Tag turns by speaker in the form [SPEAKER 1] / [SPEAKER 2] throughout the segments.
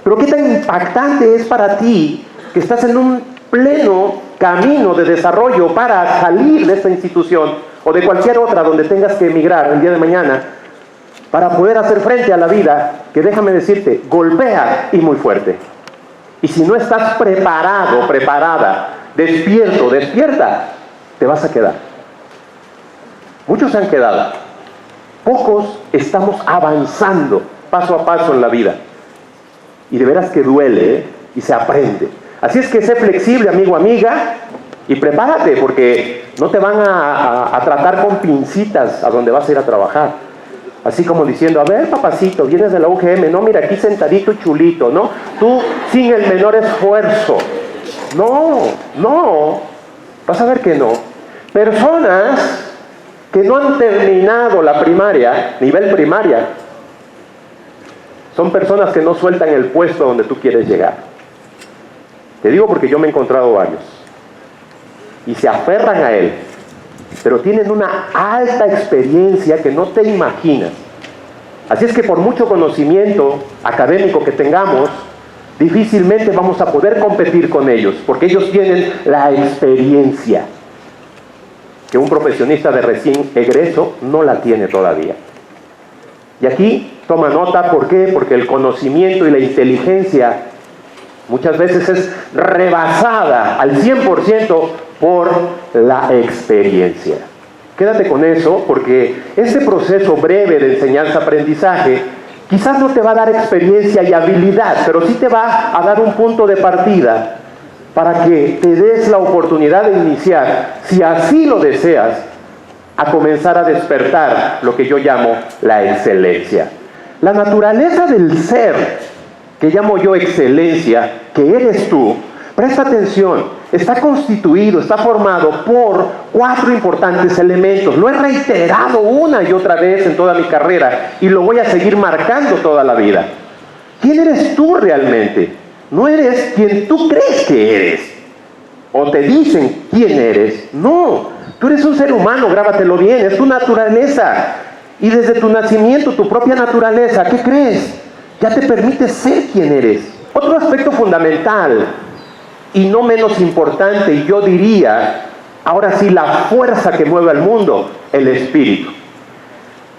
[SPEAKER 1] Pero qué tan impactante es para ti que estás en un pleno camino de desarrollo para salir de esta institución o de cualquier otra donde tengas que emigrar el día de mañana para poder hacer frente a la vida, que déjame decirte, golpea y muy fuerte. Y si no estás preparado, preparada, despierto, despierta, te vas a quedar. Muchos se han quedado. Pocos estamos avanzando paso a paso en la vida. Y de veras que duele, ¿eh? Y se aprende. Así es que sé flexible, amigo, amiga, y prepárate, porque no te van a tratar con pincitas a donde vas a ir a trabajar. Así como diciendo, a ver, papacito, vienes de la UGM, no, mira, aquí sentadito y chulito, ¿no? Tú sin el menor esfuerzo. No, vas a ver que no. Personas que no han terminado la primaria, nivel primaria, son personas que no sueltan el puesto donde tú quieres llegar. Te digo porque yo me he encontrado varios. Y se aferran a él, pero tienen una alta experiencia que no te imaginas. Así es que por mucho conocimiento académico que tengamos, difícilmente vamos a poder competir con ellos, porque ellos tienen la experiencia que un profesionista de recién egreso no la tiene todavía. Y aquí toma nota, ¿por qué? Porque el conocimiento y la inteligencia muchas veces es rebasada al 100% por la experiencia. Quédate con eso, porque este proceso breve de enseñanza-aprendizaje quizás no te va a dar experiencia y habilidad, pero sí te va a dar un punto de partida para que te des la oportunidad de iniciar, si así lo deseas, a comenzar a despertar lo que yo llamo la excelencia. La naturaleza del ser, que llamo yo excelencia, que eres tú, presta atención, está constituido, está formado por 4 importantes elementos. Lo he reiterado una y otra vez en toda mi carrera y lo voy a seguir marcando toda la vida. ¿Quién eres tú realmente? No eres quien tú crees que eres, o te dicen quién eres. No, tú eres un ser humano, grábatelo bien, es tu naturaleza. Y desde tu nacimiento, tu propia naturaleza, ¿qué crees? Ya te permite ser quien eres. Otro aspecto fundamental y no menos importante, y yo diría, ahora sí, la fuerza que mueve al mundo, el espíritu.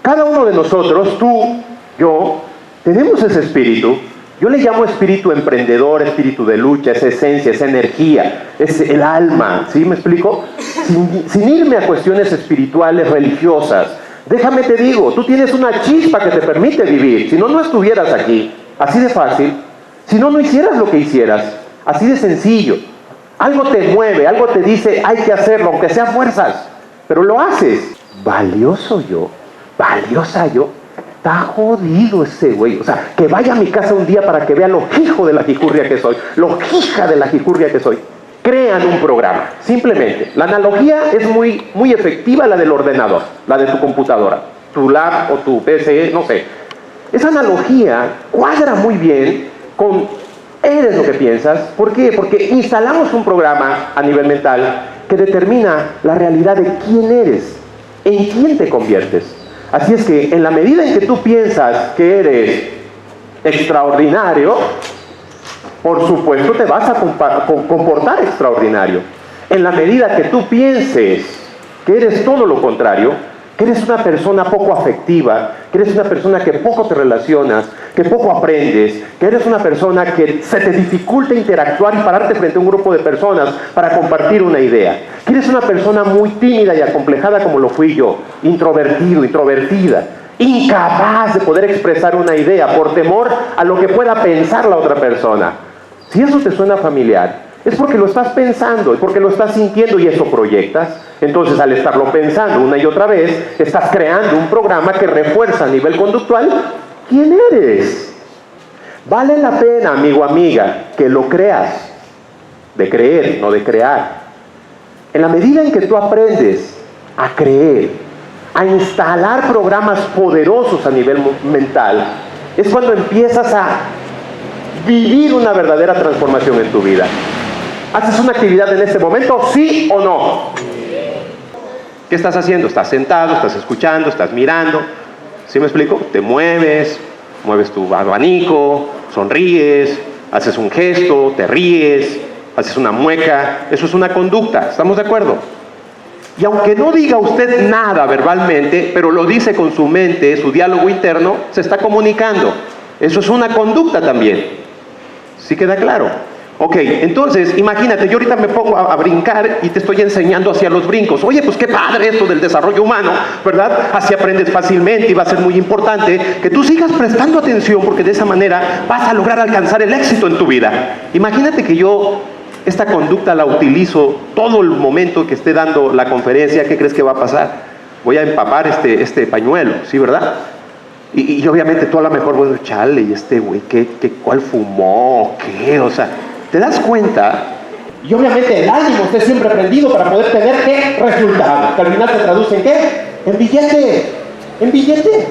[SPEAKER 1] Cada uno de nosotros, tú, yo, tenemos ese espíritu. Yo le llamo espíritu emprendedor, espíritu de lucha, es esencia, es energía, es el alma, ¿sí me explico? Sin irme a cuestiones espirituales, religiosas. Déjame te digo, tú tienes una chispa que te permite vivir, si no, no estuvieras aquí, así de fácil. Si no, no hicieras lo que hicieras, así de sencillo. Algo te mueve, algo te dice, hay que hacerlo, aunque sea fuerzas, pero lo haces. ¿Valioso yo? ¿Valiosa yo? Está jodido ese güey. O sea, que vaya a mi casa un día para que vea lo hijo de la jicurria que soy, lo hija de la jicurria que soy. Crean un programa, simplemente. La analogía es muy efectiva, la del ordenador, la de tu computadora, tu lab o tu PC, no sé. Esa analogía cuadra muy bien con eres lo que piensas. ¿Por qué? Porque instalamos un programa a nivel mental que determina la realidad de quién eres, en quién te conviertes. Así es que en la medida en que tú piensas que eres extraordinario, por supuesto te vas a comportar extraordinario. En la medida que tú pienses que eres todo lo contrario, que eres una persona poco afectiva, que eres una persona que poco te relacionas, que poco aprendes, que eres una persona que se te dificulta interactuar y pararte frente a un grupo de personas para compartir una idea, que eres una persona muy tímida y acomplejada como lo fui yo, introvertido, introvertida, incapaz de poder expresar una idea por temor a lo que pueda pensar la otra persona. Si eso te suena familiar, es porque lo estás pensando, es porque lo estás sintiendo y eso proyectas. Entonces, al estarlo pensando una y otra vez, estás creando un programa que refuerza a nivel conductual quién eres. Vale la pena, amigo, amiga, que lo creas. De creer, no de crear. En la medida en que tú aprendes a creer, a instalar programas poderosos a nivel mental, es cuando empiezas a vivir una verdadera transformación en tu vida. ¿Haces una actividad en este momento, sí o no? ¿Qué estás haciendo? ¿Estás sentado? ¿Estás escuchando? ¿Estás mirando? ¿Sí me explico? ¿Te mueves? mueves tu abanico, sonríes, haces un gesto, te ríes, haces una mueca. Eso es una conducta, ¿estamos de acuerdo? Y aunque no diga usted nada verbalmente, pero lo dice con su mente, su diálogo interno, se está comunicando. Eso es una conducta también. ¿Sí queda claro? Ok, entonces, imagínate, yo ahorita me pongo a brincar y te estoy enseñando hacia los brincos. Oye, pues qué padre esto del desarrollo humano, ¿verdad? Así aprendes fácilmente y va a ser muy importante que tú sigas prestando atención, porque de esa manera vas a lograr alcanzar el éxito en tu vida. Imagínate que yo esta conducta la utilizo todo el momento que esté dando la conferencia. ¿Qué crees que va a pasar? Voy a empapar este pañuelo, ¿sí, verdad? Y obviamente tú a lo mejor, bueno, chale, y este güey, ¿cuál fumó? ¿Qué? O sea, ¿te das cuenta? Y obviamente el ánimo esté siempre prendido para poder tener ¿qué? Resultados, que al final se traduce en ¿qué? En billete, en billete.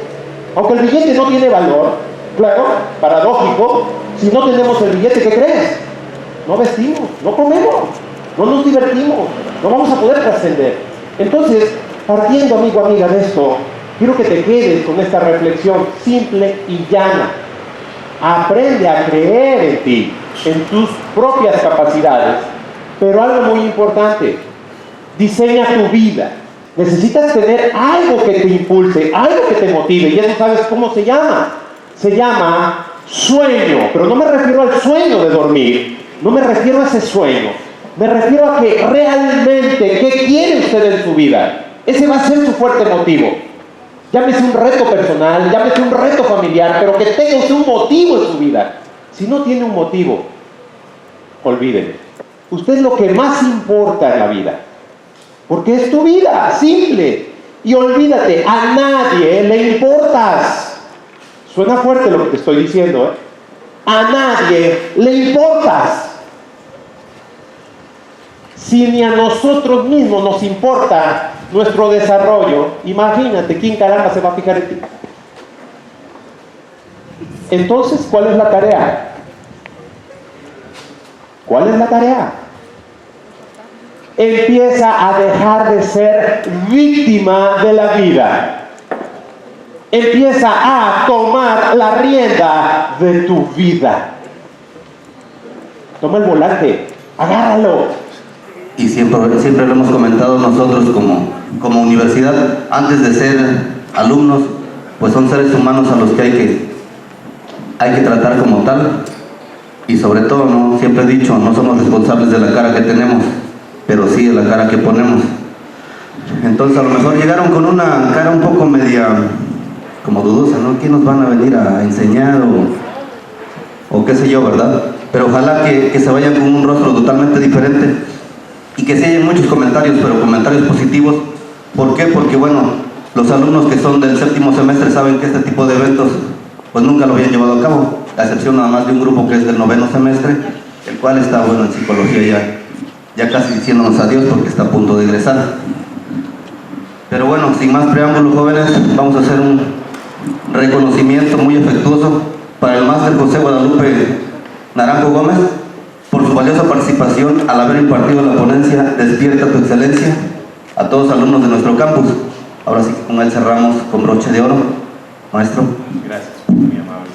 [SPEAKER 1] Aunque el billete no tiene valor, claro, paradójico, si no tenemos el billete, ¿qué crees? No vestimos, no comemos, no nos divertimos, no vamos a poder trascender. Entonces, partiendo, amigo, amiga, de esto, quiero que te quedes con esta reflexión simple y llana. Aprende a creer en ti, en tus propias capacidades, pero algo muy importante, diseña tu vida. Necesitas tener algo que te impulse, algo que te motive, y eso sabes cómo se llama. Se llama sueño, pero no me refiero al sueño de dormir, no me refiero a ese sueño, me refiero a que realmente, ¿qué quiere usted en su vida? Ese va a ser su fuerte motivo. Llámese un reto personal, llámese un reto familiar, pero que tenga usted un motivo en su vida. Si no tiene un motivo, olvídelo. Usted es lo que más importa en la vida, porque es tu vida, simple. Y olvídate, a nadie le importas. Suena fuerte lo que te estoy diciendo, ¿eh? A nadie le importas. Si ni a nosotros mismos nos importa nuestro desarrollo, imagínate quién caramba se va a fijar en ti. Entonces, ¿cuál es la tarea? ¿Cuál es la tarea? Empieza a dejar de ser víctima de la vida. Empieza a tomar la rienda de tu vida. Toma el volante, agárralo.
[SPEAKER 2] Y siempre lo hemos comentado nosotros como universidad, antes de ser alumnos, pues son seres humanos a los que hay que tratar como tal. Y sobre todo, ¿no? Siempre he dicho, no somos responsables de la cara que tenemos, pero sí de la cara que ponemos. Entonces a lo mejor llegaron con una cara un poco media como dudosa, ¿no? ¿Qué nos van a venir a enseñar o qué sé yo, verdad? Pero ojalá que se vayan con un rostro totalmente diferente y que sí haya muchos comentarios, pero comentarios positivos. ¿Por qué? Porque bueno, los alumnos que son del séptimo semestre saben que este tipo de eventos pues nunca lo habían llevado a cabo, a excepción nada más de un grupo que es del noveno semestre, el cual está bueno en psicología ya casi diciéndonos adiós porque está a punto de egresar. Pero bueno, sin más preámbulos, jóvenes, vamos a hacer un reconocimiento muy afectuoso para el máster José Guadalupe Naranjo Gómez por su valiosa participación al haber impartido la ponencia Despierta tu excelencia a todos los alumnos de nuestro campus. Ahora sí, con él cerramos con broche de oro. Maestro.
[SPEAKER 3] Gracias, muy amable.